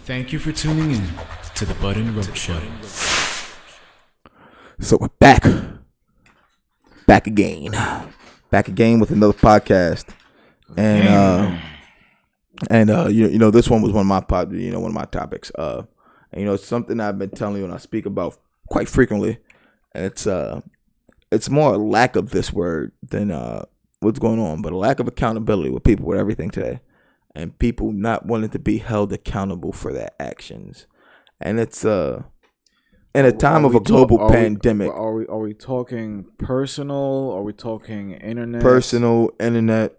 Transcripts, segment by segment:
Thank you for tuning in to the B&RS Show. So we're back again with another podcast, and this one was one of my topics. And it's something I've been telling you and I speak about quite frequently, and it's more a lack of this word than what's going on, but a lack of accountability with people with everything today, and people not wanting to be held accountable for their actions, and it's in a time of a global pandemic. Are we talking personal? Are we talking internet? Personal, internet.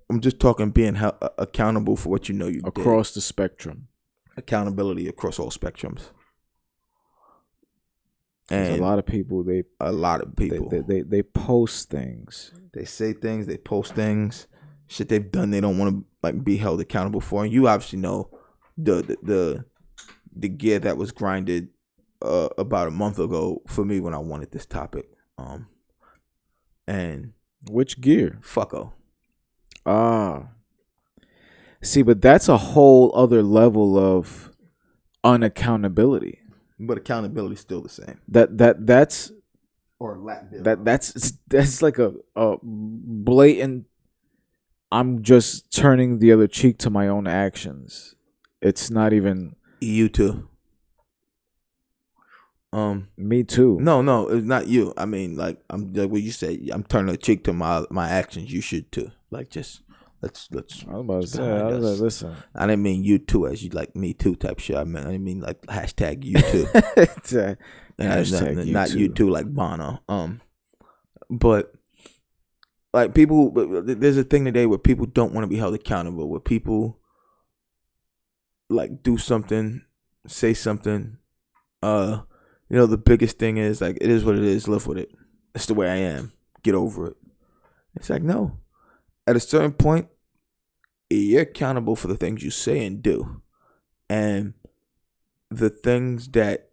I'm just talking being accountable for what you know you did. Across the spectrum. Accountability across all spectrums. And a lot of people, they post things. They say things, they post things, shit they've done they don't want to be held accountable for. And you obviously know the gear that was grinded about a month ago for me when I wanted this topic. And which gear? Fucko. See, but that's a whole other level of unaccountability. But accountability is still the same. That's or lack thereof. That's like a blatant. I'm just turning the other cheek to my own actions. It's not even you too. Me too. No, it's not you. I mean, like what you say. I'm turning the cheek to my actions. You should too. Like, just let's. I was about to say. I was like, listen. I didn't mean you too as you like me too type shit. I didn't mean like hashtag you too. Not you too like Bono. But like people, there's a thing today where people don't want to be held accountable. Where people like do something, say something. The biggest thing is like, it is what it is. Live with it. It's the way I am. Get over it. It's like, no. At a certain point, you're accountable for the things you say and do, and the things that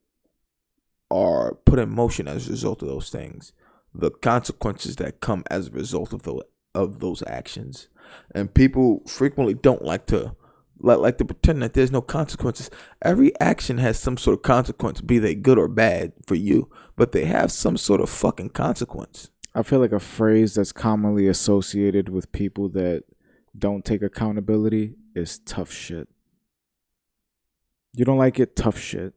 are put in motion as a result of those things, the consequences that come as a result of those actions. And people frequently don't like to pretend that there's no consequences. Every action has some sort of consequence, be they good or bad for you, but they have some sort of fucking consequence. I feel like a phrase that's commonly associated with people that don't take accountability is tough shit. You don't like it? Tough shit.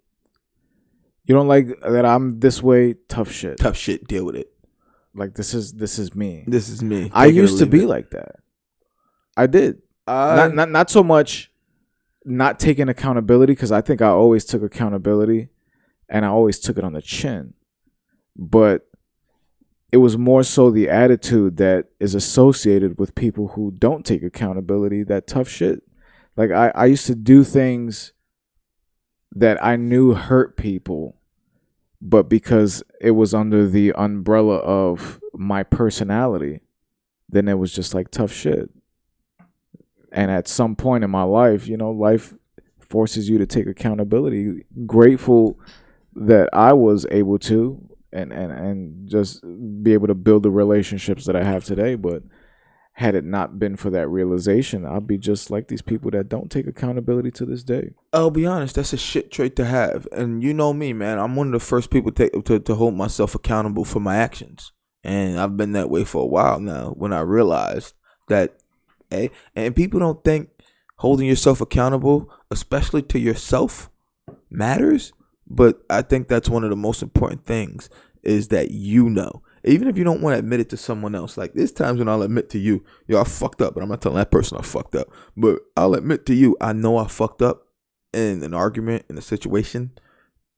You don't like that I'm this way? Tough shit. Tough shit, deal with it. Like, this is me. This is me. I used to be like that. I did. Not so much not taking accountability, because I think I always took accountability and I always took it on the chin. But it was more so the attitude that is associated with people who don't take accountability, that tough shit. Like, I used to do things that I knew hurt people, but because it was under the umbrella of my personality, then it was just like tough shit. And at some point in my life, life forces you to take accountability. Grateful that I was able to and just be able to build the relationships that I have today. But had it not been for that realization, I'd be just like these people that don't take accountability to this day. I'll be honest, that's a shit trait to have. And you know me, man. I'm one of the first people to hold myself accountable for my actions. And I've been that way for a while now, when I realized that, and people don't think holding yourself accountable, especially to yourself, matters. But I think that's one of the most important things, is that even if you don't want to admit it to someone else. Like, there's times when I'll admit to you, I fucked up, but I'm not telling that person I fucked up. But I'll admit to you, I know I fucked up in an argument, in a situation,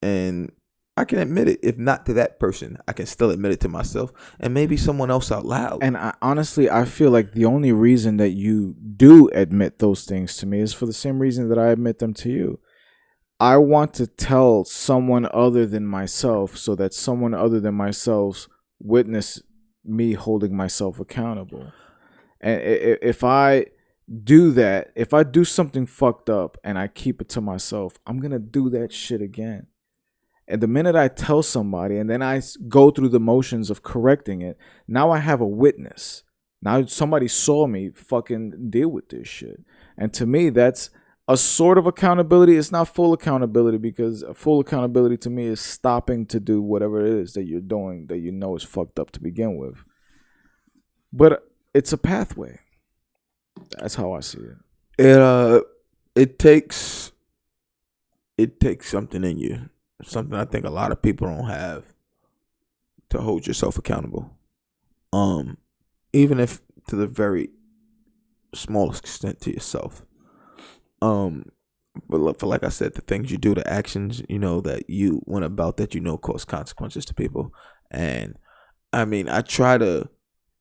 and I can admit it. If not to that person, I can still admit it to myself and maybe someone else out loud. And I feel like the only reason that you do admit those things to me is for the same reason that I admit them to you. I want to tell someone other than myself, so that someone other than myself witness me holding myself accountable. And if I do that, if I do something fucked up and I keep it to myself, I'm going to do that shit again. And the minute I tell somebody and then I go through the motions of correcting it, now I have a witness. Now somebody saw me fucking deal with this shit. And to me, that's a sort of accountability. It's not full accountability, because full accountability to me is stopping to do whatever it is that you're doing that you know is fucked up to begin with. But it's a pathway. That's how I see it. It takes something in you, something I think a lot of people don't have, to hold yourself accountable. Even if to the very smallest extent to yourself. But for, like I said, the things you do, the actions, that you went about that cause consequences to people. And I mean, I try to,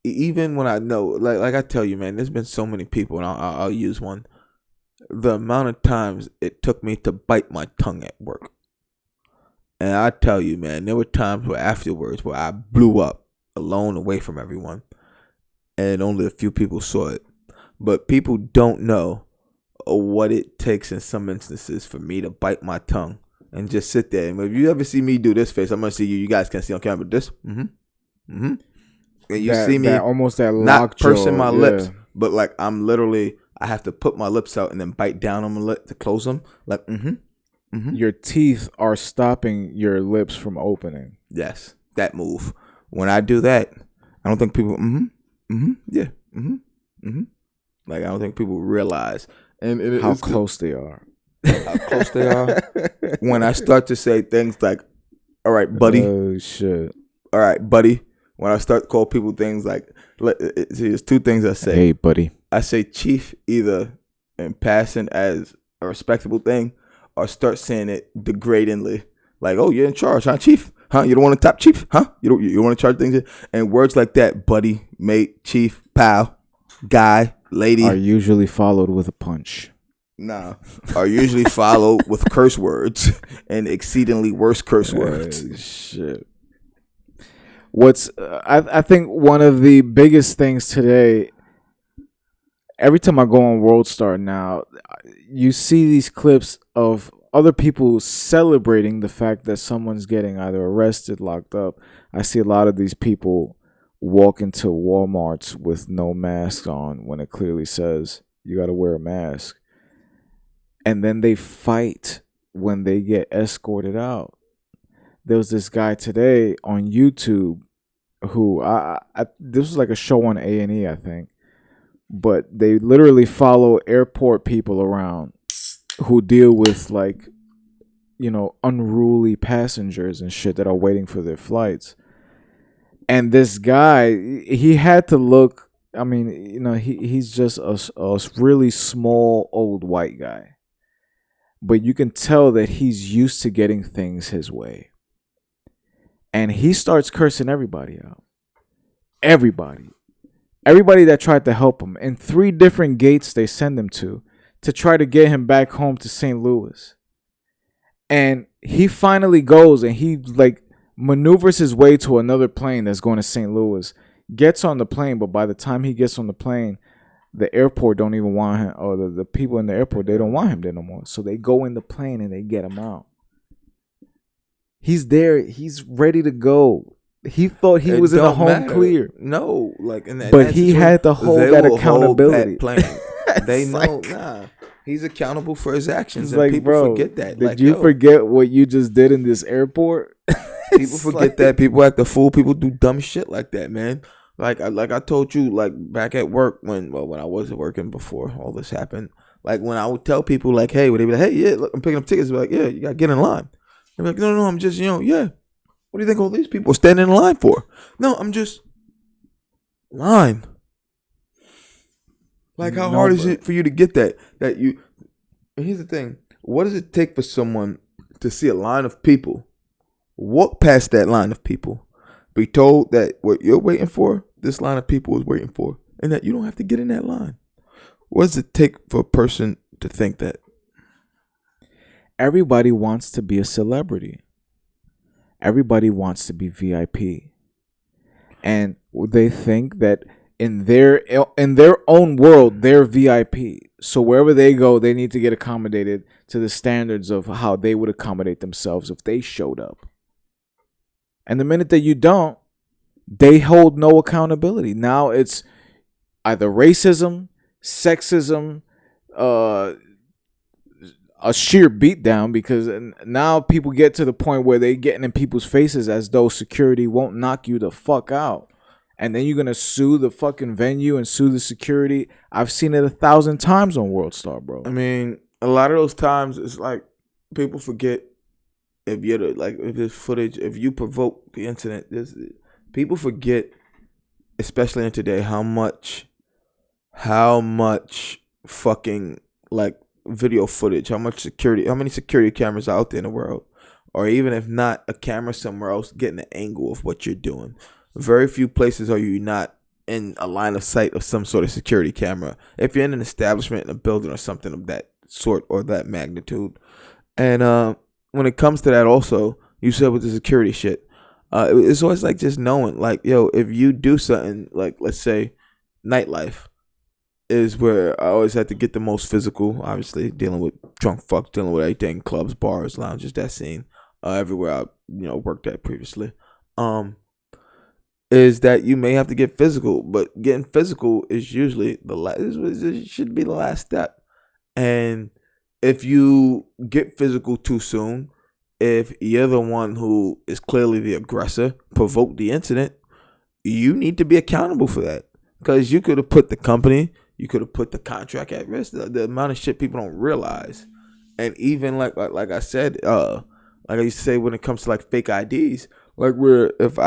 even when I know, like I tell you, man, there's been so many people, and I'll use one. The amount of times it took me to bite my tongue at work. And I tell you, man, there were times where afterwards where I blew up alone, away from everyone, and only a few people saw it. But people don't know what it takes in some instances for me to bite my tongue and just sit there. And if you ever see me do this face, I'm gonna see you. You guys can't see on camera, but this, and you see me almost that not pursing my yeah. lips, but like I'm literally, I have to put my lips out and then bite down on my lip to close them. Like, Your teeth are stopping your lips from opening. Yes, that move. When I do that, I don't think people, yeah, like I don't think people realize and how close they are. How close they are. When I start to say things like, "All right, buddy." Oh shit. All right, buddy. When I start to call people things like, see, there's two things I say. Hey, buddy. I say chief either in passing as a respectable thing, or start saying it degradingly, like, "Oh, you're in charge, huh, chief? Huh? You don't want to top chief? Huh? You want to charge things?" And words like that, buddy, mate, chief, pal, guy, lady, are usually followed with a punch. Nah, are usually followed with curse words and exceedingly worse curse words. Shit. What's I think one of the biggest things today, every time I go on World Star now, you see these clips of other people celebrating the fact that someone's getting either arrested, locked up. I see a lot of these people walk into Walmarts with no mask on when it clearly says you got to wear a mask. And then they fight when they get escorted out. There was this guy today on YouTube who this was like a show on A&E, I think. But they literally follow airport people around who deal with like, unruly passengers and shit that are waiting for their flights. And this guy, he had to look, I mean, he's just a really small old white guy. But you can tell that he's used to getting things his way. And he starts cursing everybody out. Everybody that tried to help him. And 3 different gates they send him to try to get him back home to St. Louis. And he finally goes and he like maneuvers his way to another plane that's going to St. Louis. Gets on the plane, but by the time he gets on the plane, the airport don't even want him, or the people in the airport, they don't want him there no more. So they go in the plane and they get him out. He's there. He's ready to go. He thought he was in the home clear. No, like in that. But he had to hold that accountability. Hold that they know, like, he's accountable for his actions, and like, people forget that. Did you forget what you just did in this airport? People forget that. People act a fool. People do dumb shit like that, man. Like I told you, like back at work when I wasn't working before all this happened. Like when I would tell people, like, hey, would they be like, hey, yeah, look, I'm picking up tickets. They'd be like, yeah, you gotta get in line. They'd be like, no, I'm just, yeah. What do you think all these people are standing in line for? No, I'm just line. Like, how hard is it for you to get that? That you. And here's the thing: what does it take for someone to see a line of people, walk past that line of people, be told that what you're waiting for, this line of people is waiting for, and that you don't have to get in that line? What does it take for a person to think that? Everybody wants to be a celebrity. Everybody wants to be VIP. And they think that in their own world, they're VIP. So wherever they go, they need to get accommodated to the standards of how they would accommodate themselves if they showed up. And the minute that you don't, they hold no accountability. Now it's either racism, sexism, a sheer beatdown, because now people get to the point where they getting in people's faces as though security won't knock you the fuck out. And then you're going to sue the fucking venue and sue the security. I've seen it 1,000 times on World Star, bro. I mean, a lot of those times it's like people forget if you're like, if there's footage, if you provoke the incident, people forget, especially in today, how much fucking like video footage, how many security cameras are out there in the world, or even if not a camera somewhere else getting an angle of what you're doing. Very few places are you not in a line of sight of some sort of security camera if you're in an establishment, in a building or something of that sort or that magnitude. And when it comes to that, also, you said with the security shit, it's always like just knowing, like, yo, if you do something, like, let's say nightlife is where I always had to get the most physical, obviously dealing with drunk fucks, dealing with everything, clubs, bars, lounges, that scene, everywhere I worked at previously, is that you may have to get physical, but getting physical is usually it should be the last step. And if you get physical too soon, if you're the one who is clearly the aggressor, provoked the incident, you need to be accountable for that, because you could have put the company, you could have put the contract at risk. The amount of shit people don't realize. And even like I said, like I used to say, when it comes to like fake IDs, like where if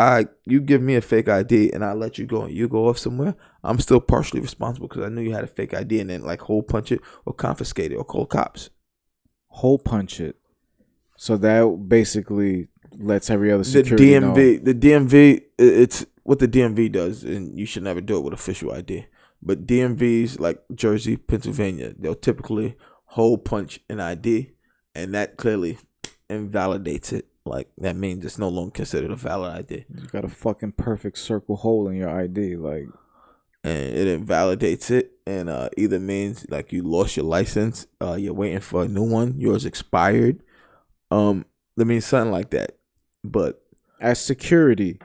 you give me a fake ID and I let you go and you go off somewhere, I'm still partially responsible because I knew you had a fake ID, and then like hole punch it or confiscate it or call cops. Hole punch it. So that basically lets every other security know. The DMV, it's what the DMV does, and you should never do it with official ID. But DMVs like Jersey, Pennsylvania, they'll typically hole punch an ID, and that clearly invalidates it. Like, that means it's no longer considered a valid ID. You got a fucking perfect circle hole in your ID, like, and it invalidates it, and either means like you lost your license, you're waiting for a new one, yours expired. That means something like that. But as security,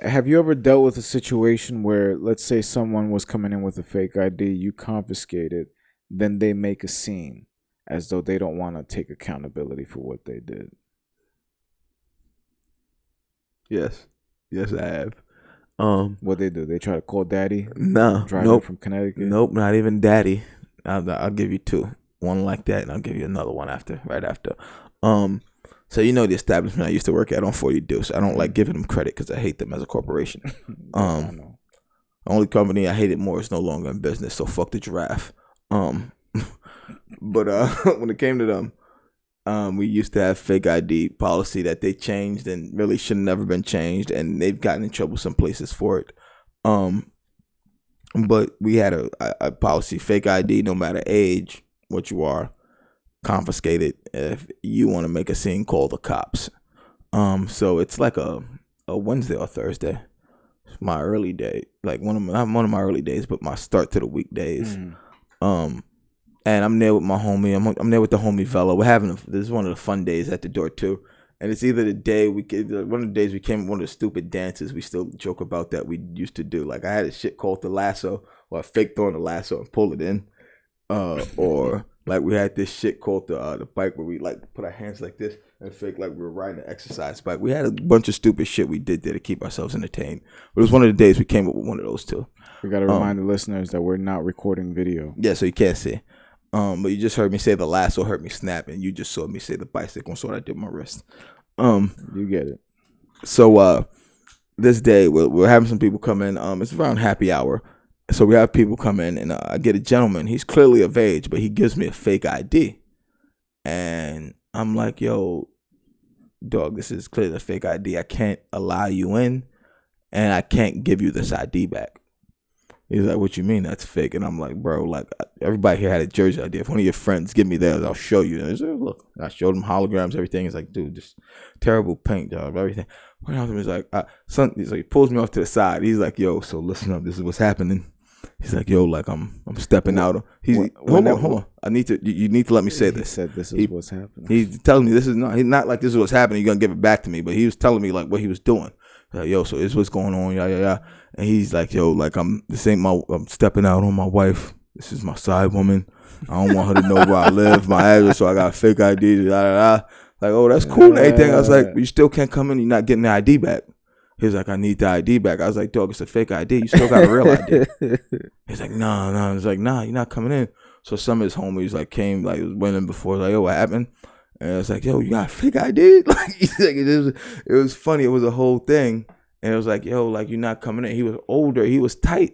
have you ever dealt with a situation where, let's say someone was coming in with a fake ID, you confiscate it, then they make a scene as though they don't want to take accountability for what they did? Yes, I have. What they do? They try to call daddy? No, driving from Connecticut? Nope, not even daddy. I'll give you two. One like that, and I'll give you another one right after. So the establishment I used to work at on 40 Deuce. I don't like giving them credit because I hate them as a corporation. I know. The only company I hated more is no longer in business, so fuck the giraffe. But when it came to them, we used to have fake ID policy that they changed and really should have never been changed, and they've gotten in trouble some places for it. But we had a policy, fake ID, no matter age, what you are, confiscated. If you want to make a scene, call the cops. So it's like a Wednesday or Thursday. It's my early day, like not one of my early days, but my start to the weekdays. And I'm there with my homie. I'm there with the homie Velo. We're having this is one of the fun days at the door too. And it's either one of the days we came with one of the stupid dances we still joke about that we used to do. Like I had a shit called the lasso, or I fake throwing the lasso and pull it in. Or like we had this shit called the bike where we like put our hands like this and fake like we were riding an exercise bike. We had a bunch of stupid shit we did there to keep ourselves entertained. But it was one of the days we came up with one of those too. We got to remind the listeners that we're not recording video. Yeah, so you can't see. But you just heard me say the lasso, heard me snap, and you just saw me say the bicycle, and so what I did with my wrist. You get it. So this day we're having some people come in. It's around happy hour, so we have people come in, and I get a gentleman. He's clearly of age, but he gives me a fake ID, and I'm like, "Yo, dog, this is clearly a fake ID. I can't allow you in, and I can't give you this ID back." He's like, "What you mean that's fake?" And I'm like, "Bro, like everybody here had a Jersey ID. If one of your friends give me theirs, I'll show you." And he's like, "Look," I showed him holograms, everything. He's like, "Dude, just terrible paint job, everything." What else? He's like, he's like, he pulls me off to the side. He's like, "Yo, so listen up. This is what's happening." He's like, "Yo, like I'm stepping out." Hold on. You need to let me say this. He said this is what's happening. He's telling me he's not like this is what's happening. You're gonna give it back to me, but he was telling me like what he was doing. Yo, so this is what's going on, yeah. And he's like, "Yo, like I'm stepping out on my wife. This is my side woman. I don't want her to know where I live, my address, so I got a fake ID. Da, da, da. Like, oh, that's cool and everything. I was like, you still can't come in. You're not getting the ID back. He was like, I need the ID back. I was like, dog, it's a fake ID. You still got a real ID. He's like, no. He's like, nah, you're not coming in. So some of his homies like came, like went in before, like, yo, what happened? And it's like, yo, you got a fake ID? Like, he's like, it was funny. It was a whole thing. And it was like, yo, like, you're not coming in. He was older. He was tight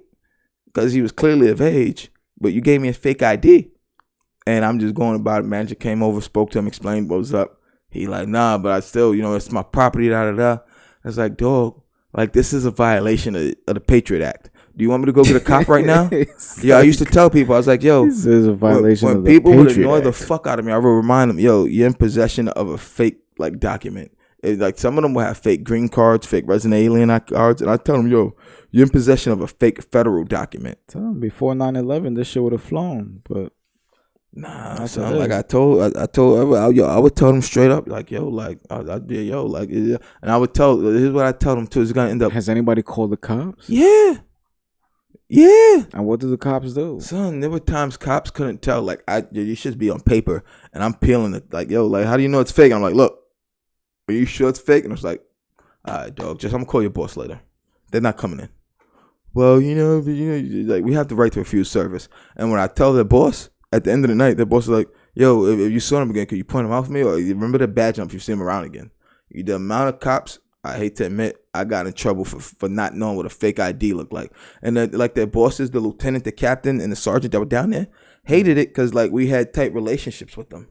because he was clearly of age. But you gave me a fake ID. And I'm just going about it. Manager came over, spoke to him, explained what was up. He like, nah, but I still, it's my property, da da da. I was like, dog, like, this is a violation of the Patriot Act. Do you want me to go get a cop right now? Yeah, I used to tell people, I was like, yo, this is a violation when of the people would Patriot annoy Act. the fuck out of me, I would remind them, yo, you're in possession of a fake like document. Like some of them will have fake green cards, fake resident alien cards, and I tell them, yo, you're in possession of a fake federal document. Tell them before 9/11, this shit would have flown, but nah, son. Like I would tell them straight up, like, yo, like, and I would tell. Here's what I tell them too. It's gonna end up. Has anybody called the cops? Yeah. And what do the cops do? Son, there were times cops couldn't tell. Like, you should be on paper, and I'm peeling it. Like, yo, like, how do you know it's fake? And I'm like, look, are you sure it's fake? And it's like, all right, dog, I'm gonna call your boss later. They're not coming in. Well, like, we have the right to refuse service. And when I tell the boss, at the end of the night, the boss is like, yo, if you saw him again, could you point him out for me? Or you remember the badge if you see him around again. The amount of cops, I hate to admit, I got in trouble for not knowing what a fake ID looked like. And then, like, their bosses, the lieutenant, the captain, and the sergeant that were down there, hated it because, like, we had tight relationships with them.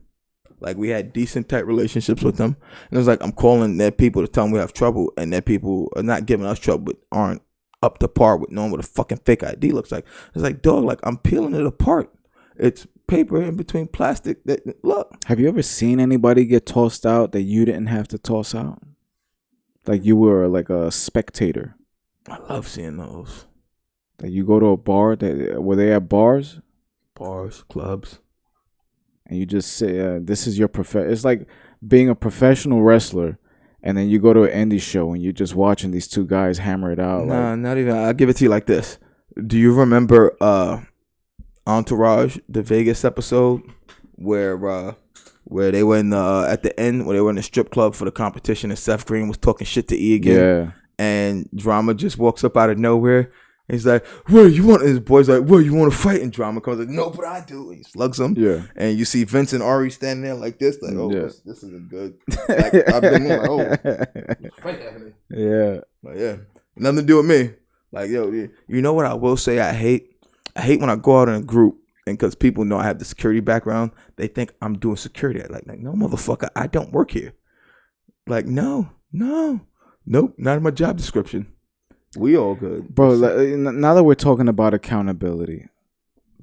Like, we had decent, tight relationships with them. And it was like, I'm calling their people to tell them we have trouble, and their people are not giving us trouble, but aren't up to par with knowing what a fucking fake ID looks like. It's like, dog, like, I'm peeling it apart. It's paper in between plastic. Look. Have you ever seen anybody get tossed out that you didn't have to toss out? Like, you were like a spectator. I love seeing those. Like, you go to a bar, were they at bars? Bars, clubs. And you just say, this is your profession. It's like being a professional wrestler, and then you go to an indie show and you're just watching these two guys hammer it out. Nah, like, not even. I'll give it to you like this. Do you remember Entourage, the Vegas episode where they were in at the end, where they were in the strip club for the competition, and Seth Green was talking shit to E again. Yeah. And Drama just walks up out of nowhere. He's like, "Well, you want?" His boy's like, "Well, you want to fight?" And Drama comes like, "No, but I do." He slugs him. Yeah. And you see Vince and Ari standing there like this, like, "Oh, Yeah. this isn't good." Like, I've been there, like, "Oh, fight happening." Yeah. Like, yeah, nothing to do with me. Like, yo, you know what I will say? I hate when I go out in a group, and because people know I have the security background, they think I'm doing security. Like, no, motherfucker, I don't work here. Like, nope, not in my job description. We all good, bro. Like, now that we're talking about accountability,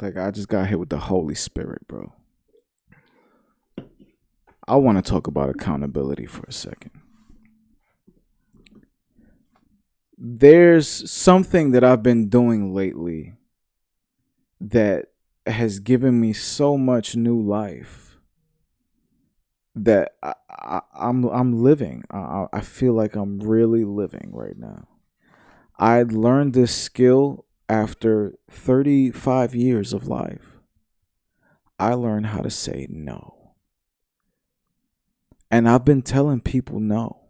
like, I just got hit with the Holy Spirit, bro. I want to talk about accountability for a second. There's something that I've been doing lately that has given me so much new life that I'm living. I feel like I'm really living right now. I learned this skill after 35 years of life. I learned how to say no. And I've been telling people no.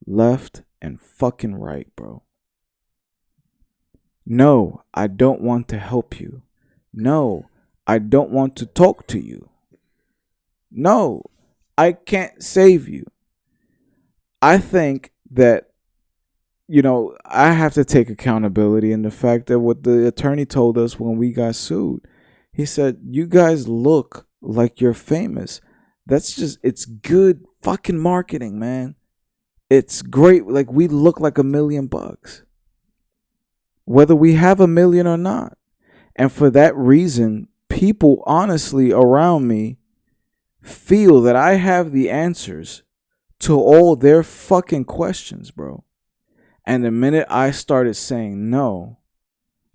Left and fucking right, bro. No, I don't want to help you. No, I don't want to talk to you. No, I can't save you. I think that, I have to take accountability in the fact that what the attorney told us when we got sued, he said, you guys look like you're famous. It's good fucking marketing, man. It's great. Like, we look like $1 million, whether we have $1 million or not. And for that reason, people honestly around me feel that I have the answers to all their fucking questions, bro. And the minute I started saying no,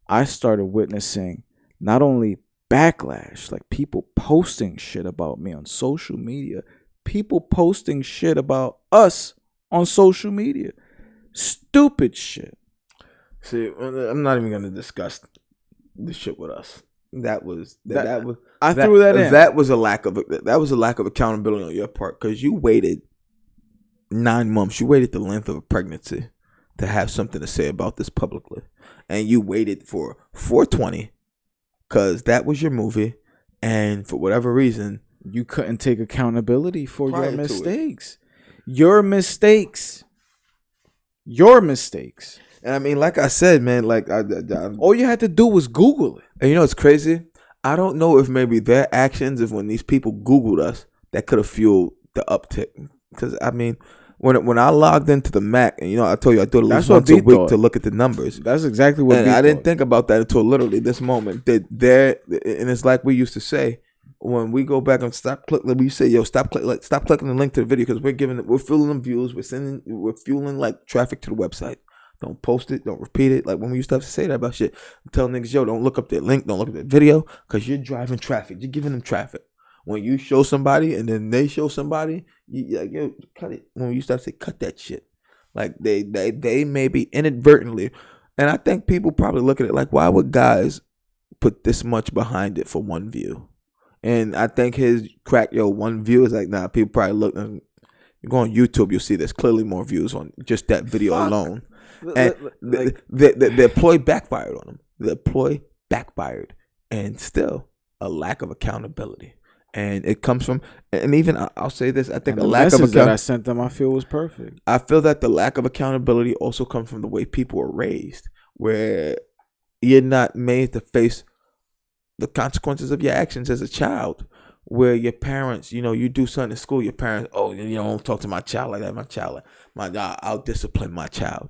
I started witnessing not only backlash, like people posting shit about me on social media, people posting shit about us on social media. Stupid shit. See, I'm not even going to discuss this shit with us. that was I threw that in. That was a lack of accountability on your part, because you waited 9 months. You waited the length of a pregnancy to have something to say about this publicly, and you waited for 420 because that was your movie, and for whatever reason you couldn't take accountability for your prior to it. mistakes. Your mistakes. Your mistakes. And I mean, like I said, man, like all you had to do was Google it. And you know what's crazy? I don't know if maybe their actions, if when these people Googled us, that could have fueled the uptick. Because I mean, when I logged into the Mac, and you know, I told you I do it at least once a week to look at the numbers. That's exactly what. And I didn't think about that until literally this moment. That there, and it's like we used to say when we go back and stop clicking. We say, "Yo, stop clicking the link to the video," because we're fueling them views. We're fueling like traffic to the website. Don't post it. Don't repeat it. Like when we used to have to say that about shit. Tell niggas, yo, don't look up their link. Don't look up their video, because you're driving traffic. You're giving them traffic. When you show somebody and then they show somebody, you like, yo, cut it. When we used to have to say, cut that shit. Like they maybe inadvertently, and I think people probably look at it like, why would guys put this much behind it for one view? And I think his crack, one view is like, nah, people probably look. You go on YouTube, you'll see there's clearly more views on just that video alone. And the ploy backfired on him. The ploy backfired, and still a lack of accountability. And it comes from, and even I'll say this, I think a lack of accountability that I sent them, I feel was perfect. I feel that the lack of accountability also comes from the way people are raised, where you're not made to face the consequences of your actions as a child. Where your parents, you do something in school, your parents, don't talk to my child like that. I'll discipline my child.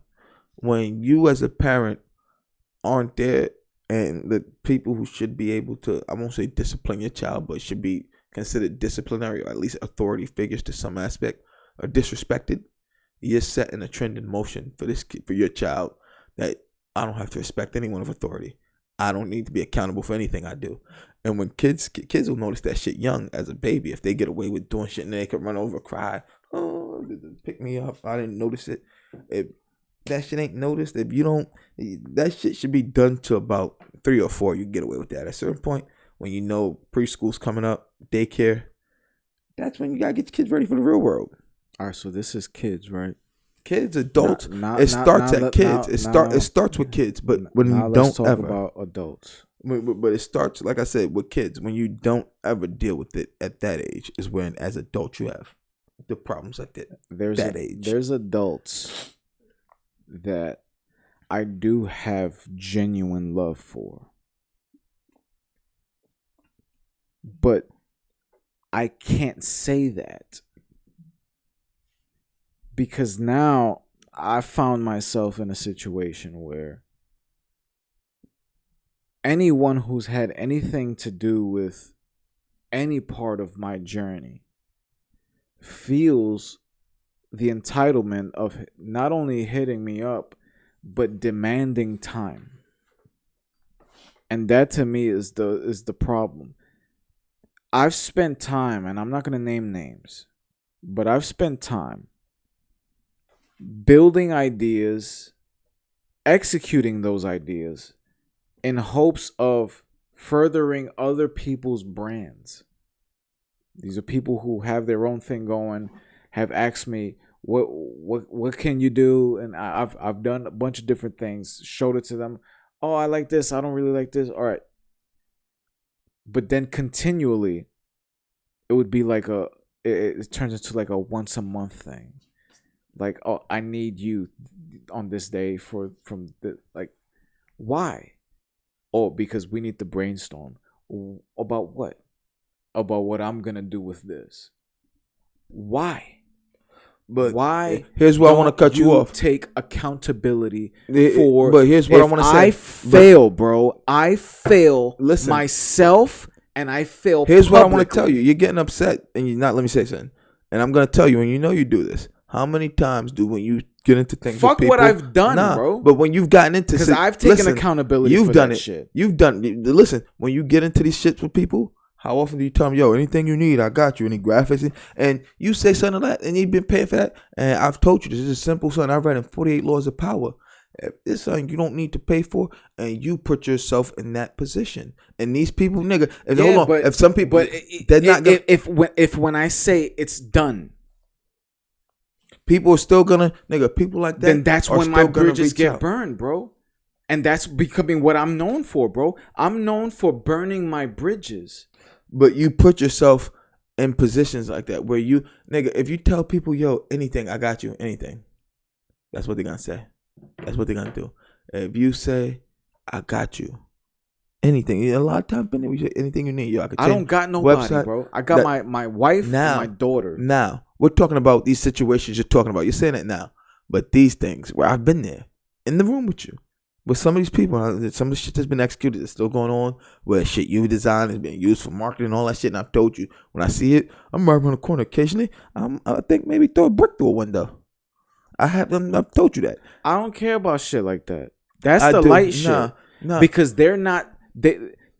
When you as a parent aren't there, and the people who should be able to, I won't say discipline your child, but should be considered disciplinary, or at least authority figures to some aspect, are disrespected, you're setting a trend in motion for your child that I don't have to respect anyone of authority. I don't need to be accountable for anything I do. And when kids will notice that shit young as a baby, if they get away with doing shit and they can run over, cry, oh, pick me up, I didn't notice it. If that shit ain't noticed, if you don't, that shit should be done to about 3 or 4. You get away with that. At a certain point, when you know preschool's coming up, daycare, that's when you gotta get your kids ready for the real world. All right, so this is kids, right? Kids, adults. It starts at kids. It starts with kids, but when you don't let's talk ever about adults. But it starts, like I said, with kids. When you don't ever deal with it at that age, is when, as adults, you have the problems like that. That age. There's adults that I do have genuine love for, but I can't say that because now I found myself in a situation where anyone who's had anything to do with any part of my journey feels the entitlement of not only hitting me up, but demanding time. And that to me is the problem. I've spent time, and I'm not going to name names, but I've spent time building ideas, executing those ideas in hopes of furthering other people's brands. These are people who have their own thing going, have asked me, what can you do? And I've done a bunch of different things, showed it to them. Oh, I like this. I don't really like this. All right. But then continually, it would be like it turns into like a once a month thing. Like, oh, I need you on this day from the, like, why? Oh, because we need to brainstorm. About what? About what I'm going to do with this. Why? But why? Here's where I want to cut you off. Take accountability for. But here's what I want to say. I fail, bro. I fail myself, and I fail. Here's publicly. what I want to tell you. You're getting upset, and you're not. Let me say something. And I'm gonna tell you, and you know you do this. How many times when you get into things? Fuck with people, what I've done, bro. But when you've gotten into, because I've taken accountability. You've for done that it. Shit. You've done. Listen, when you get into these shits with people. How often do you tell them, yo, anything you need, I got you, any graphics? And you say something like that, and you've been paying for that. And I've told you, this is simple, son. I've read in 48 Laws of Power. if it's something you don't need to pay for, and you put yourself in that position. And these people, nigga, if some people, they're not gonna, if when I say it's done, people are still gonna, nigga, people like that. Then that's when my bridges get burned, bro. And that's becoming what I'm known for, bro. I'm known for burning my bridges. But you put yourself in positions like that where you, nigga, if you tell people, yo, anything, I got you, anything, that's what they're gonna say. That's what they're gonna do. If you say, I got you, anything, a lot of times, anything you need, yo, I don't got nobody, website, bro. I got my wife now, and my daughter. Now, we're talking about these situations you're talking about. You're saying it now. But these things where I've been there, in the room with you, with some of these people, some of the shit that's been executed is still going on, where shit you designed is being used for marketing and all that shit. And I've told you, when I see it, I'm right around the corner. Occasionally, I think maybe throw a brick through a window. I've told you that. I don't care about shit like that. That's the light shit. Nah. Because they're not,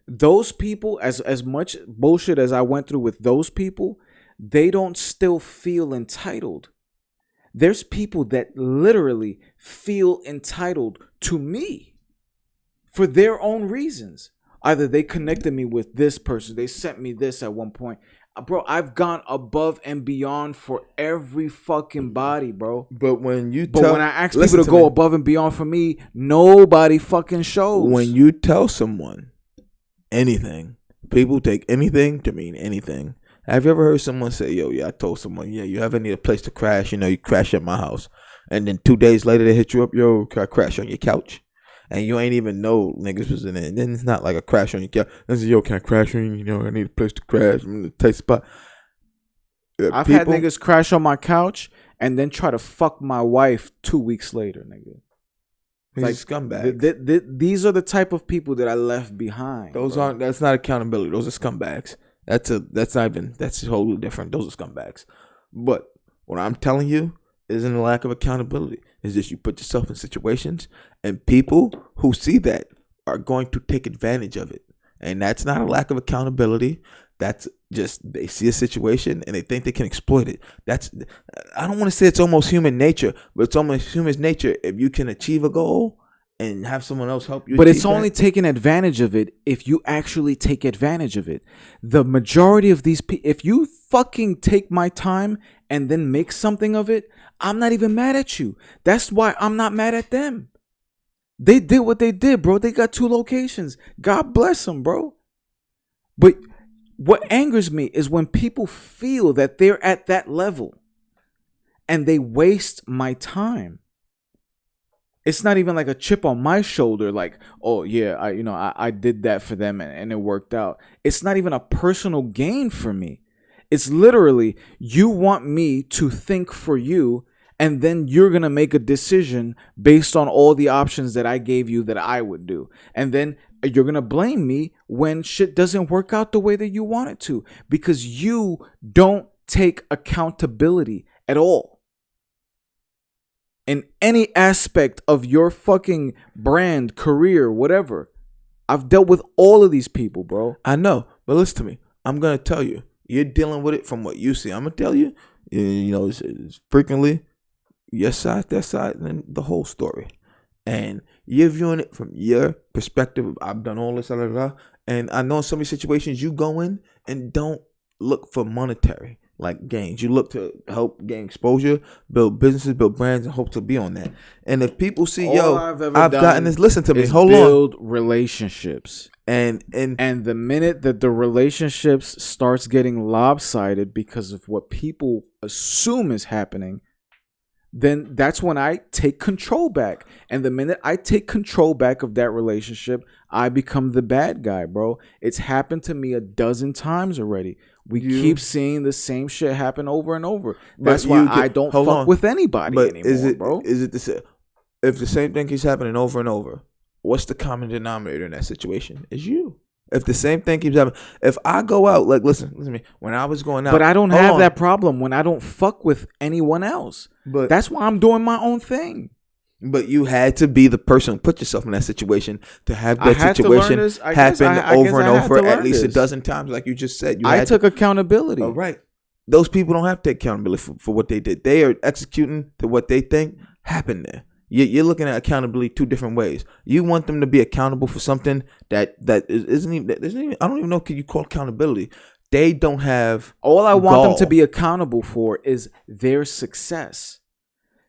those people, as much bullshit as I went through with those people, they don't still feel entitled. There's people that literally feel entitled to me for their own reasons. Either they connected me with this person, they sent me this at one point. Bro, I've gone above and beyond for every fucking body, bro. But when I ask people to go above and beyond for me, nobody fucking shows. When you tell someone anything, people take anything to mean anything. Have you ever heard someone say, yo, yeah, I told someone, yeah, you ever need a place to crash? You know, you crash at my house. And then 2 days later, they hit you up, yo, can I crash on your couch? And you ain't even know niggas was in it. And then it's not like a crash on your couch. They say, yo, can I crash on you? You know, I need a place to crash. I'm in a tight spot. I've had niggas crash on my couch and then try to fuck my wife 2 weeks later, nigga. Like scumbags. These are the type of people that I left behind. That's not accountability. Those are scumbags. That's totally different. Those are scumbags. But what I'm telling you isn't a lack of accountability. It's just you put yourself in situations, and people who see that are going to take advantage of it. And that's not a lack of accountability. That's just they see a situation and they think they can exploit it. I don't want to say it's almost human nature, but it's almost human nature if you can achieve a goal and have someone else help you. But it's only taking advantage of it if you actually take advantage of it. The majority of these people, if you fucking take my time and then make something of it, I'm not even mad at you. That's why I'm not mad at them. They did what they did, bro. They got 2 locations. God bless them, bro. But what angers me is when people feel that they're at that level and they waste my time. It's not even like a chip on my shoulder, like, oh yeah, I did that for them and it worked out. It's not even a personal gain for me. It's literally, you want me to think for you, and then you're going to make a decision based on all the options that I gave you that I would do. And then you're going to blame me when shit doesn't work out the way that you want it to, because you don't take accountability at all. In any aspect of your fucking brand, career, whatever. I've dealt with all of these people, bro. I know, but listen to me. I'm going to tell you. You're dealing with it from what you see. I'm going to tell you, it's frequently your side, that side, and then the whole story. And you're viewing it from your perspective. I've done all this, blah, blah, blah. And I know in some of these situations you go in and don't look for monetary like gains. You look to help gain exposure, build businesses, build brands, and hope to be on that. And if people see, I've gotten this, listen to me, hold on. Build relationships. And the minute that the relationships starts getting lopsided because of what people assume is happening, then that's when I take control back. And the minute I take control back of that relationship, I become the bad guy, bro. It's happened to me a dozen times already. We keep seeing the same shit happen over and over. That's why I don't fuck with anybody anymore, bro. Is it if the same thing keeps happening over and over, what's the common denominator in that situation? Is you. If the same thing keeps happening, if I go out, like, listen to me, when I was going out. But I don't have that problem when I don't fuck with anyone else. But that's why I'm doing my own thing. But you had to be the person who put yourself in that situation to have that situation happen over and over at least a dozen times, like you just said. I took accountability. All right. Those people don't have to take accountability for what they did. They are executing to what they think happened there. You're looking at accountability two different ways. You want them to be accountable for something that isn't even. I don't even know. Can you call accountability? They don't have. All I want them to gall. be accountable for is their success.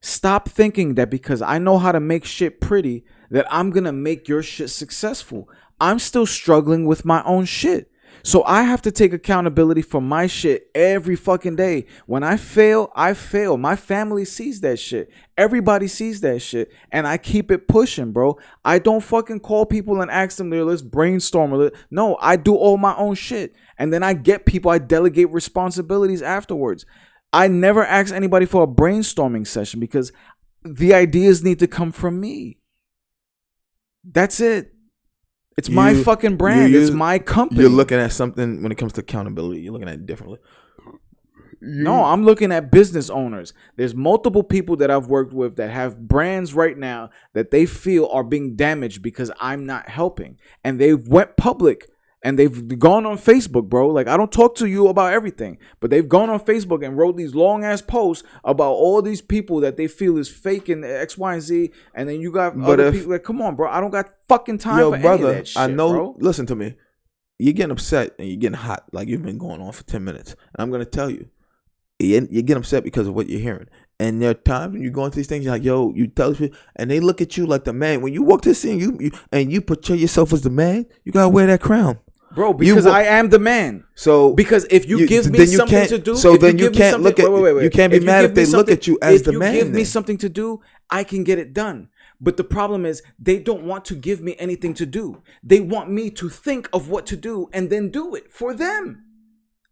Stop thinking that because I know how to make shit pretty, that I'm going to make your shit successful. I'm still struggling with my own shit. So I have to take accountability for my shit every fucking day. When I fail, I fail. My family sees that shit. Everybody sees that shit. And I keep it pushing, bro. I don't fucking call people and ask them, let's brainstorm. No, I do all my own shit. And then I get people, I delegate responsibilities afterwards. I never ask anybody for a brainstorming session because the ideas need to come from me. That's it. It's my fucking brand. It's my company. You're looking at something when it comes to accountability. You're looking at it differently. No, I'm looking at business owners. There's multiple people that I've worked with that have brands right now that they feel are being damaged because I'm not helping. And they've went public and they've gone on Facebook, bro. Like, I don't talk to you about everything, but they've gone on Facebook and wrote these long ass posts about all these people that they feel is fake and X, Y, and Z. And then you got other people like, come on, bro. I don't got fucking time for any of that shit, I know. bro. Listen to me. You're getting upset and you're getting hot, like you've been going on for 10 minutes. And I'm gonna tell you, you're getting upset because of what you're hearing. And there are times when you go into these things, you're like, yo, you tell people, and they look at you like the man. When you walk to the scene, you portray yourself as the man, you gotta wear that crown. Bro, because I am the man. So because if you give me something to do, so then you can't look at. You can't be mad if they look at you as the man. If you give me something to do, I can get it done. But the problem is they don't want to give me anything to do. They want me to think of what to do and then do it for them.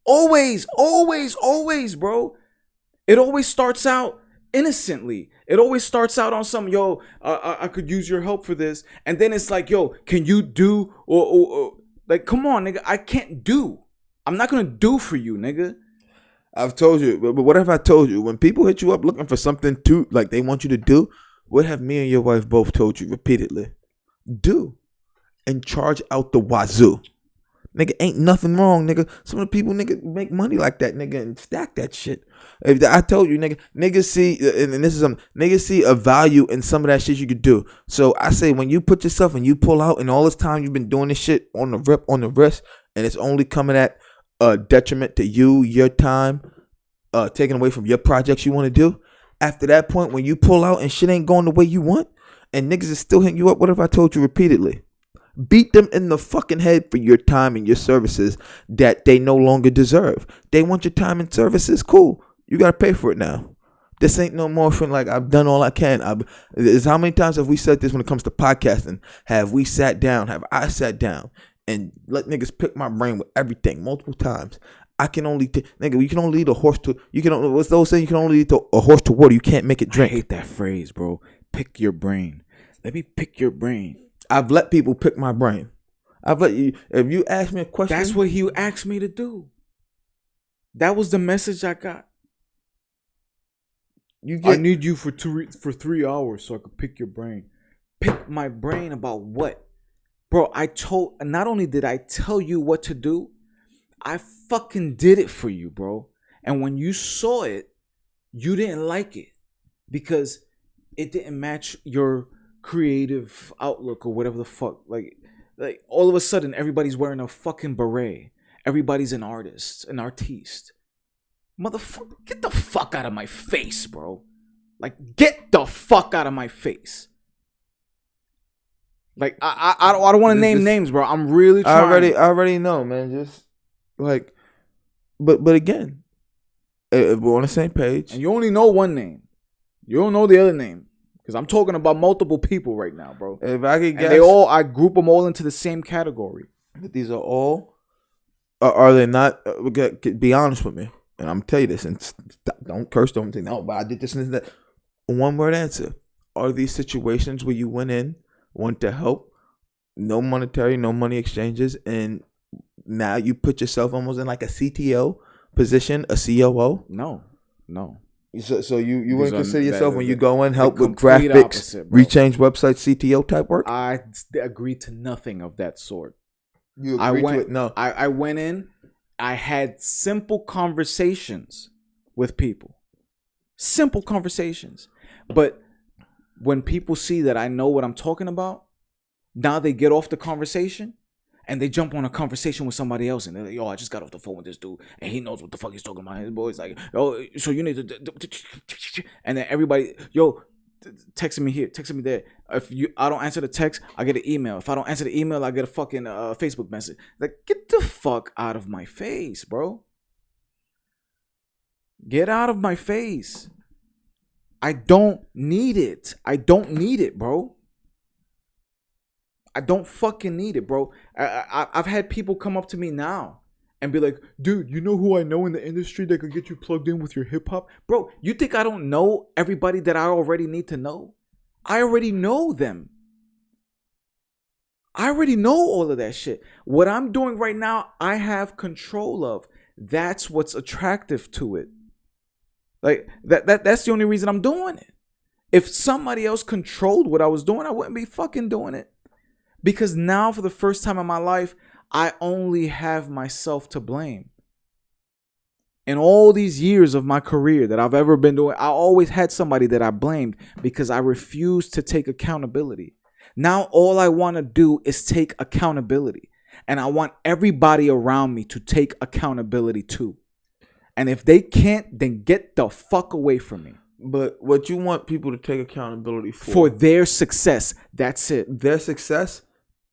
Always, always, always, bro. It always starts out innocently. It always starts out on some, yo, I could use your help for this. And then it's like, yo, can you do or like, come on, nigga. I can't do. I'm not going to do for you, nigga. I've told you. But what have I told you? When people hit you up looking for something to, like, they want you to do, what have me and your wife both told you repeatedly? Do. And charge out the wazoo. Nigga, ain't nothing wrong, nigga. Some of the people, nigga, make money like that, nigga, and stack that shit. If I told you, niggas see, and this is something, niggas see a value in some of that shit you could do. So I say, when you put yourself and you pull out, and all this time you've been doing this shit on the wrist, and it's only coming at a detriment to you, your time, taking away from your projects you want to do. After that point, when you pull out and shit ain't going the way you want, and niggas is still hitting you up, what have I told you repeatedly? Beat them in the fucking head for your time and your services that they no longer deserve. They want your time and services, cool. You gotta pay for it now. This ain't no more from like I've done all I can. How many times have we said this when it comes to podcasting? Have we sat down? Have I sat down and let niggas pick my brain with everything multiple times? I can only nigga. You can only lead a horse to. You can only, what's those saying? You can only lead a horse to water. You can't make it drink. I hate that phrase, bro. Pick your brain. Let me pick your brain. I've let people pick my brain. I've let you. If you ask me a question, that's what he asked me to do. That was the message I got. I need you for 3 hours so I could pick your brain. Pick my brain about what? Bro, not only did I tell you what to do, I fucking did it for you, bro. And when you saw it, you didn't like it because it didn't match your creative outlook or whatever the fuck. Like all of a sudden, everybody's wearing a fucking beret. Everybody's an artist, an artiste. Motherfucker, get the fuck out of my face, bro. Like, get the fuck out of my face. Like, I don't want to name names, bro. I'm really trying. I already know, man. Just like, but again, if we're on the same page, and you only know one name, you don't know the other name, because I'm talking about multiple people right now, bro. If I could guess, I group them all into the same category. But these are all, are they not? Be honest with me. And I'm tell you this, and don't curse, don't say no, but I did this and that. One word answer: are these situations where you went in, want to help, no monetary, no money exchanges, and now you put yourself almost in like a CTO position, a COO? No. So you wouldn't consider yourself when you go in help with graphics, opposite, rechange websites, CTO type work? I agree to nothing of that sort. You agree to it? No. I went in. I had simple conversations with people. Simple conversations. But when people see that I know what I'm talking about, now they get off the conversation and they jump on a conversation with somebody else and they're like, yo, I just got off the phone with this dude and he knows what the fuck he's talking about. His boy's like, oh, so you need to, and then everybody, yo, texting me here, texting me there. If I don't answer the text, I get an email. If I don't answer the email, I get a fucking Facebook message. Like, get the fuck out of my face, bro. Get out of my face. I don't need it. I don't need it, bro. I don't fucking need it, bro. I've had people come up to me now and be like, dude, you know who I know in the industry that could get you plugged in with your hip hop? Bro, you think I don't know everybody that I already need to know? I already know them. I already know all of that shit. What I'm doing right now, I have control of. That's what's attractive to it. Like, that's the only reason I'm doing it. If somebody else controlled what I was doing, I wouldn't be fucking doing it. Because now, for the first time in my life, I only have myself to blame. In all these years of my career that I've ever been doing, I always had somebody that I blamed because I refused to take accountability. Now, all I want to do is take accountability. And I want everybody around me to take accountability too. And if they can't, then get the fuck away from me. But what you want people to take accountability for their success. That's it. Their success,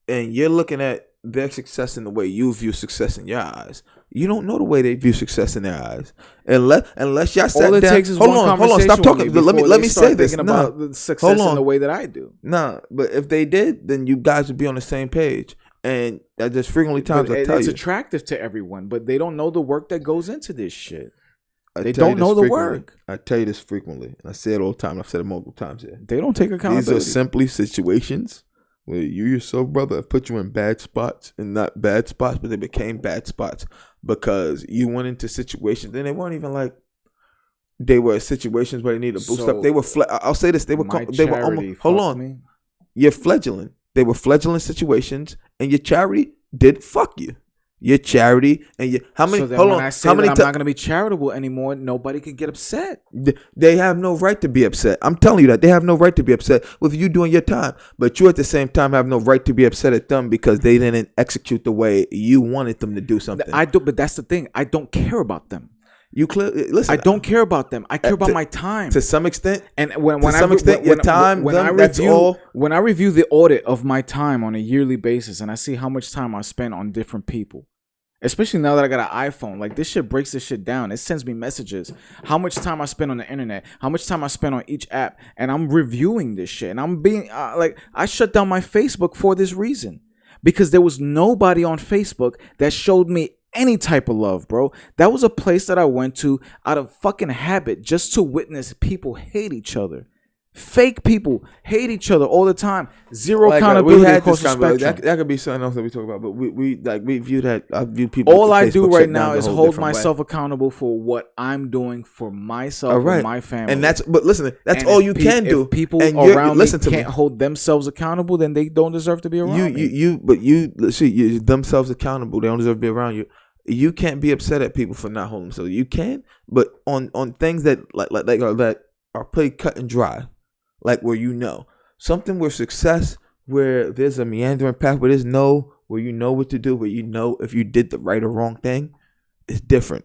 and you're looking at their success in the way you view success in your eyes. You don't know the way they view success in their eyes. Unless y'all sat all it down. Takes is hold one on, stop talking. Let me say this. About the success in the way that I do. Nah, but if they did, then you guys would be on the same page. And there's frequently times I tell you. It's attractive to everyone, but they don't know the work that goes into this shit. They don't know the work. I tell you this frequently. And I say it all the time. I've said it multiple times here. They don't take accountability. These are simply situations where you yourself, brother, have put you in bad spots. And not bad spots, but they became bad spots. Because you went into situations. And they weren't even like, they were situations where they needed a boost up. They were, I'll say this. They were almost, hold on. You're fledgling. They were fledgling situations. And your charity did fuck you. Your charity and your how many? So then hold when on, I say how many? I'm not going to be charitable anymore, nobody can get upset. They have no right to be upset. I'm telling you that they have no right to be upset with you doing your time. But you at the same time have no right to be upset at them because they didn't execute the way you wanted them to do something. I do, but that's the thing. I don't care about them. You listen. I don't care about them. I care about my time to some extent. And when I review the audit of my time on a yearly basis, and I see how much time I spend on different people, especially now that I got an iPhone, like this shit breaks this shit down. It sends me messages. How much time I spend on the internet? How much time I spend on each app? And I'm reviewing this shit. And I'm being I shut down my Facebook for this reason because there was nobody on Facebook that showed me any type of love, bro. That was a place that I went to out of fucking habit just to witness people hate each other. Fake people hate each other all the time. Zero accountability across the spectrum. That could be something else that we talk about, but we view that. I view people. All I do right now is hold myself accountable for what I'm doing for myself and my family. And but listen, that's all you can do. If people around me can't hold themselves accountable, then they don't deserve to be around me. But you themselves accountable. They don't deserve to be around you. You can't be upset at people for not holding themselves. You can, but on things that that are pretty cut and dry. Like where something with success, where there's a meandering path, where where you know what to do, where you know if you did the right or wrong thing, it's different.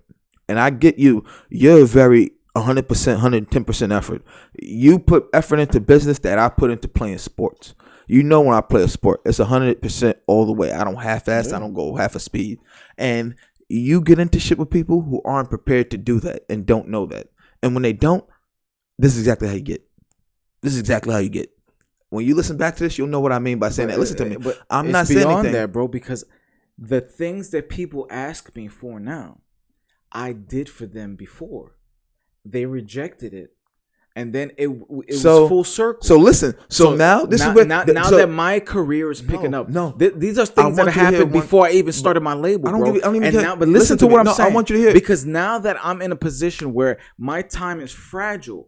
And I get you. You're very 100%, 110% effort. You put effort into business that I put into playing sports. You know when I play a sport, it's 100% all the way. I don't half-ass. Yeah. I don't go half a speed. And you get into shit with people who aren't prepared to do that and don't know that. And when they don't, this is exactly how you get. This is exactly how you get. When you listen back to this, you'll know what I mean by saying that. Listen to me. But I'm not saying anything. That, bro, because the things that people ask me for now, I did for them before. They rejected it. And then it was full circle. So listen. So now this is where now that my career is picking up. No, these are things that happened before I even started my label, bro. But listen to what I'm saying. I want you to hear. Because now that I'm in a position where my time is fragile,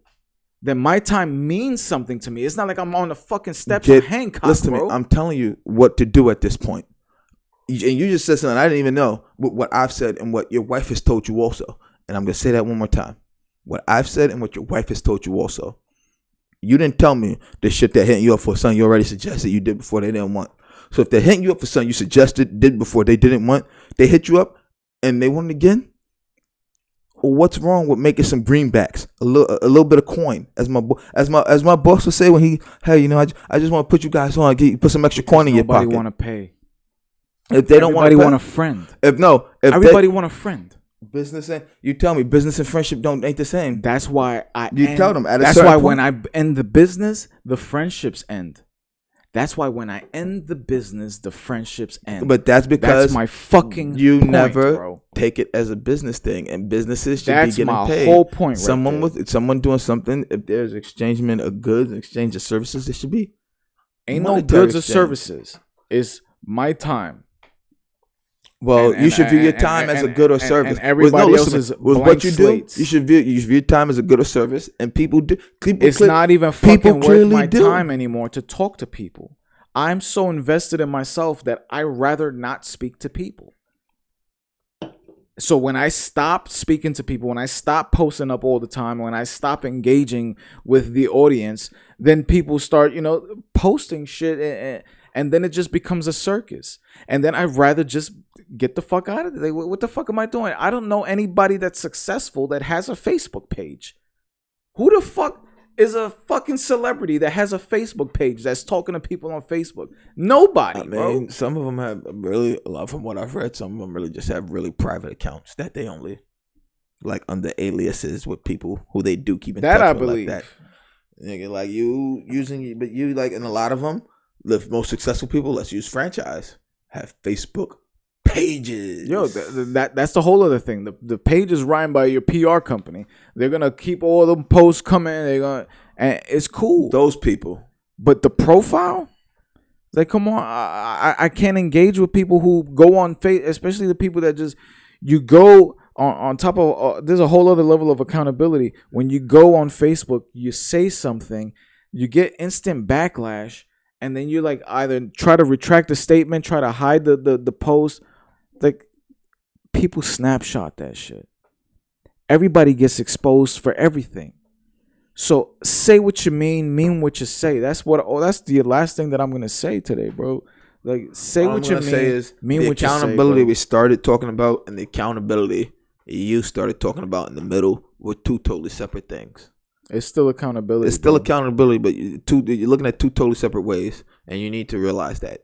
then my time means something to me. It's not like I'm on the fucking steps of Hancock, listen to me. I'm telling you what to do at this point. And you just said something I didn't even know what I've said and what your wife has told you also. And I'm going to say that one more time. What I've said and what your wife has told you also. You didn't tell me the shit that hitting you up for something you already suggested you did before they didn't want. So if they're hitting you up for something you suggested did before they didn't want, they hit you up and they want it again. Well, what's wrong with making some greenbacks, a little bit of coin, as my boss would say when I just want to put you guys on, put some extra coin in your pocket. Nobody want to pay. If they don't want to, want a friend. If everybody want a friend. Business and you tell me business and friendship ain't the same. That's why tell them. That's why when I end the business, the friendships end. That's why when I end the business, the friendships end. But that's because that's my fucking you point, never bro. Take it as a business thing, and businesses should that's be getting my paid. Whole point. Someone doing something. If there's exchangement of goods, exchange of services, it should be. Ain't no goods or services. It's my time. Well, you should view your time as a good or service. And everybody else is what you slates. do. You should view your time as a good or service, and people do. It's not even fucking worth my time anymore to talk to people. I'm so invested in myself that I rather not speak to people. So when I stop speaking to people, when I stop posting up all the time, when I stop engaging with the audience, then people start, posting shit, and then it just becomes a circus. And then I'd rather just get the fuck out of there. What the fuck am I doing? I don't know anybody that's successful that has a Facebook page. Who the fuck is a fucking celebrity that has a Facebook page that's talking to people on Facebook? Nobody, bro. Some of them have really, from what I've read, some of them really just have really private accounts that they only like under aliases with people who they do keep in touch with. That I believe. Like that. Nigga, like you using, but you like, and a lot of them, the most successful people, let's use franchise, have Facebook pages. Yo, that's the whole other thing. The page is run by your PR company. They're gonna keep all the posts coming. And it's cool. Those people, but the profile, like, come on, I can't engage with people who go on Facebook, especially the people that just you go on top of. There's a whole other level of accountability when you go on Facebook. You say something, you get instant backlash. And then you like either try to retract the statement, try to hide the post. Like, people snapshot that shit. Everybody gets exposed for everything. So say what you mean what you say. That's the last thing that I'm gonna say today, bro. Like, say what you mean what you say. The accountability we started talking about and the accountability you started talking about in the middle were two totally separate things. It's still accountability. It's still accountability, but you're looking at two totally separate ways, and you need to realize that.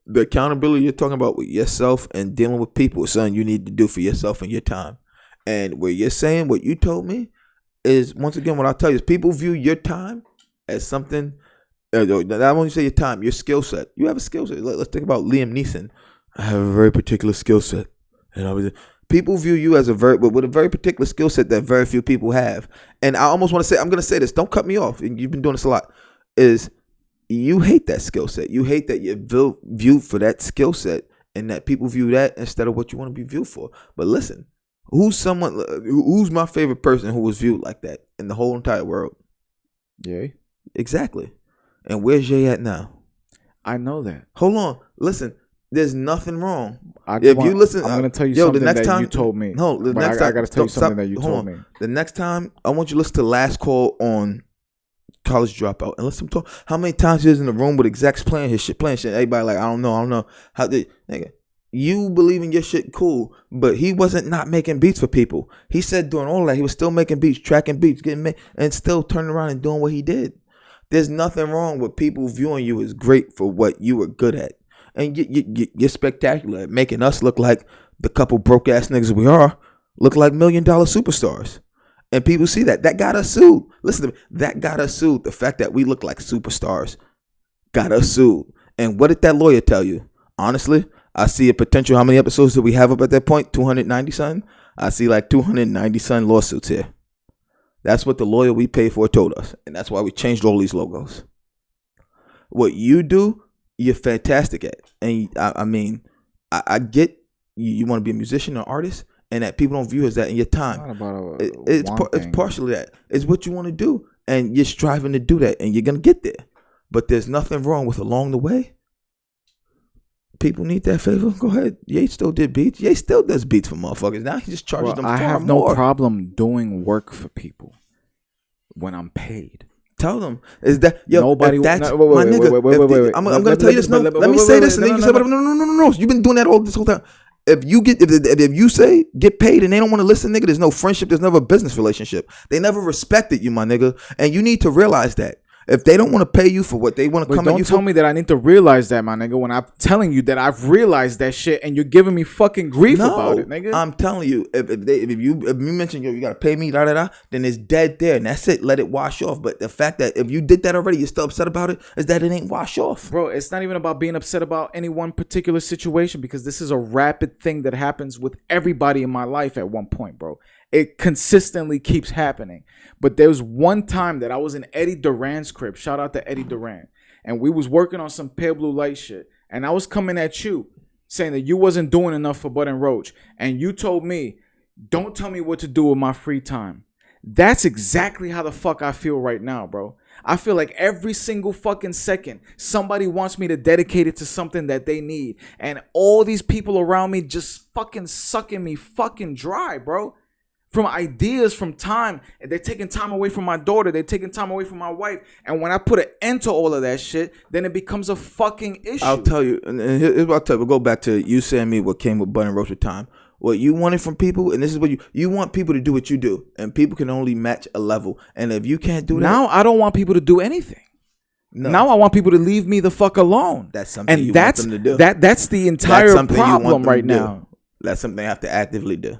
The accountability you're talking about with yourself and dealing with people is something you need to do for yourself and your time. And where you're saying what you told me is, once again, what I'll tell you is people view your time as something. Not only say your time, your skill set. You have a skill set. Let's think about Liam Neeson. I have a very particular skill set, and people view you as with a very particular skill set that very few people have. And I almost want to say, I'm going to say this. Don't cut me off. You've been doing this a lot. Is you hate that skill set. You hate that you're viewed for that skill set and that people view that instead of what you want to be viewed for. But listen, who's my favorite person who was viewed like that in the whole entire world? Jay. Exactly. And where's Jay at now? I know that. Hold on. Listen. There's nothing wrong. I'm going to tell you something that you told me. No, I got to tell you something that you told me. The next time, I want you to listen to Last Call on College Dropout. And listen to how many times he was in the room with execs playing shit. Everybody like, I don't know. Nigga, you believe in your shit, cool. But he wasn't not making beats for people. He said doing all that, he was still making beats, tracking beats, and still turning around and doing what he did. There's nothing wrong with people viewing you as great for what you were good at. And you're spectacular at making us look like the couple broke ass niggas we are, look like $1 million superstars. And people see that. That got us sued. Listen to me. That got us sued. The fact that we look like superstars got us sued. And what did that lawyer tell you? Honestly, I see a potential. How many episodes did we have up at that point? 290 something? I see like 290 something lawsuits here. That's what the lawyer we paid for told us. And that's why we changed all these logos. What you do, you're fantastic at. And I get you want to be a musician or artist, and that people don't view as that in your time. It's partially that. It's what you want to do, and you're striving to do that, and you're going to get there. But there's nothing wrong with along the way. People need that favor. Go ahead. Ye still did beats. Ye still does beats for motherfuckers. Now he just charges them far more. I have no problem doing work for people when I'm paid. Tell them is that Nobody. If that's no, my wait, nigga. wait. I'm gonna tell you this. Let me say this, and then you say, no. You've been doing that all this whole time. If you say get paid and they don't want to listen, nigga, there's no friendship. There's never a business relationship. They never respected you, my nigga, and you need to realize that. If they don't want to pay you for what they want to come at you for. Don't tell me that I need to realize that, my nigga, when I'm telling you that I've realized that shit and you're giving me fucking grief about it, nigga. I'm telling you, if you mention, you got to pay me, then it's dead there. And that's it. Let it wash off. But the fact that if you did that already, you're still upset about it, is that it ain't wash off. Bro, it's not even about being upset about any one particular situation because this is a rapid thing that happens with everybody in my life at one point, bro. It consistently keeps happening. But there was one time that I was in Eddie Duran's crib. Shout out to Eddie Duran. And we was working on some pale blue light shit. And I was coming at you saying that you wasn't doing enough for Bud and Roach. And you told me, don't tell me what to do with my free time. That's exactly how the fuck I feel right now, bro. I feel like every single fucking second, somebody wants me to dedicate it to something that they need. And all these people around me just fucking sucking me fucking dry, bro. From ideas, from time. They're taking time away from my daughter. They're taking time away from my wife. And when I put an end to all of that shit, then it becomes a fucking issue. I'll tell you. And here's what I'll tell you. We'll go back to you saying me what came with Bud and Roach with time. What you wanted from people, and this is what you want people to do what you do. And people can only match a level. And if you can't do that. Now I don't want people to do anything. No. Now I want people to leave me the fuck alone. That's something you want them to do. That's the entire problem right now. That's something they have to actively do.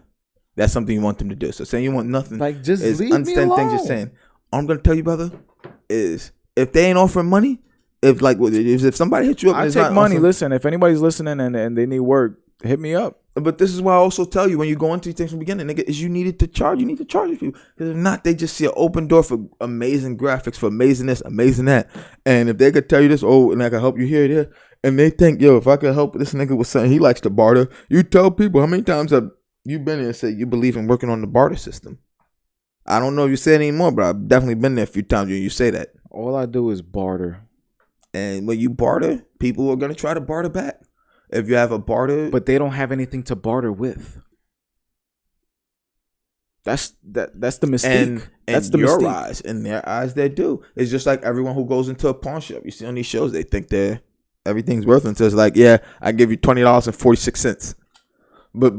That's something you want them to do. So saying you want nothing, like just leave me alone. Things you're saying. All I'm gonna tell you, brother, is if they ain't offering money, if somebody hit you up, I take money. Listen, if anybody's listening and they need work, hit me up. But this is why I also tell you when you go into these things from the beginning, nigga, is you need to charge these people. Because if not, they just see an open door for amazing graphics, for amazing this, amazing that. And if they could tell you this, and I can help you here, there, and they think, if I could help this nigga with something, he likes to barter. You tell people how many times you've been there and said you believe in working on the barter system. I don't know if you say it anymore, but I've definitely been there a few times when you say that. All I do is barter. And when you barter, people are going to try to barter back. If you have a barter. But they don't have anything to barter with. That's the mistake. That's the mistake. Eyes, in their eyes, they do. It's just like everyone who goes into a pawn shop. You see on these shows, they think everything's worth it. And says like, yeah, I give you $20.46. But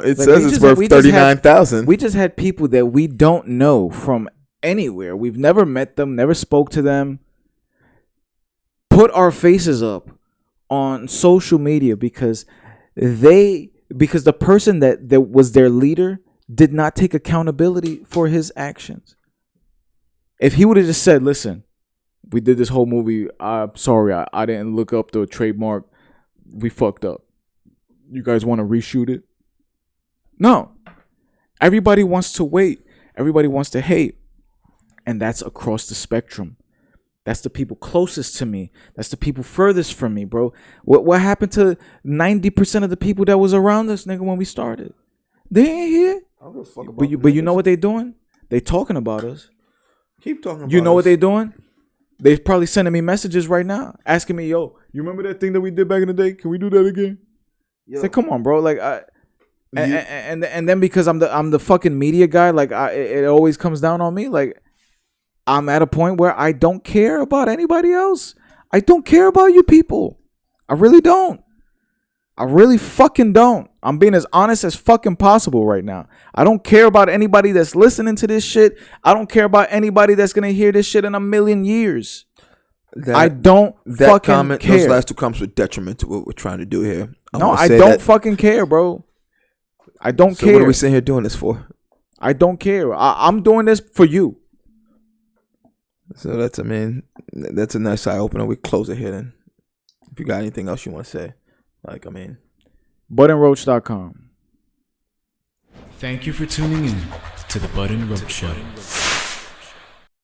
it says it's worth $39,000. We just had people that we don't know from anywhere. We've never met them, never spoke to them. Put our faces up on social media because the person that was their leader did not take accountability for his actions. If he would have just said, "Listen, we did this whole movie. I'm sorry, I didn't look up the trademark. We fucked up. You guys want to reshoot it?" No. Everybody wants to wait. Everybody wants to hate. And that's across the spectrum. That's the people closest to me. That's the people furthest from me, bro. What happened to 90% of the people that was around us, nigga, when we started? They ain't here. I don't give a fuck about but you know what they doing? They talking about us. Keep talking about us. You know what they doing? They probably sending me messages right now, asking me, "Yo, you remember that thing that we did back in the day? Can we do that again?" It's like, come on, bro. Like, and then because I'm the fucking media guy, like, it always comes down on me. Like, I'm at a point where I don't care about anybody else. I don't care about you people. I really don't. I really fucking don't. I'm being as honest as fucking possible right now. I don't care about anybody that's listening to this shit. I don't care about anybody that's gonna hear this shit in a million years. I don't fucking care. Those last two comments were detriment to what we're trying to do here. I don't fucking care, bro. I don't care. What are we sitting here doing this for? I don't care. I'm doing this for you. So that's a nice eye opener. We close it here then. If you got anything else you want to say, BudandRoach.com. Thank you for tuning in to the Bud and Roach Show.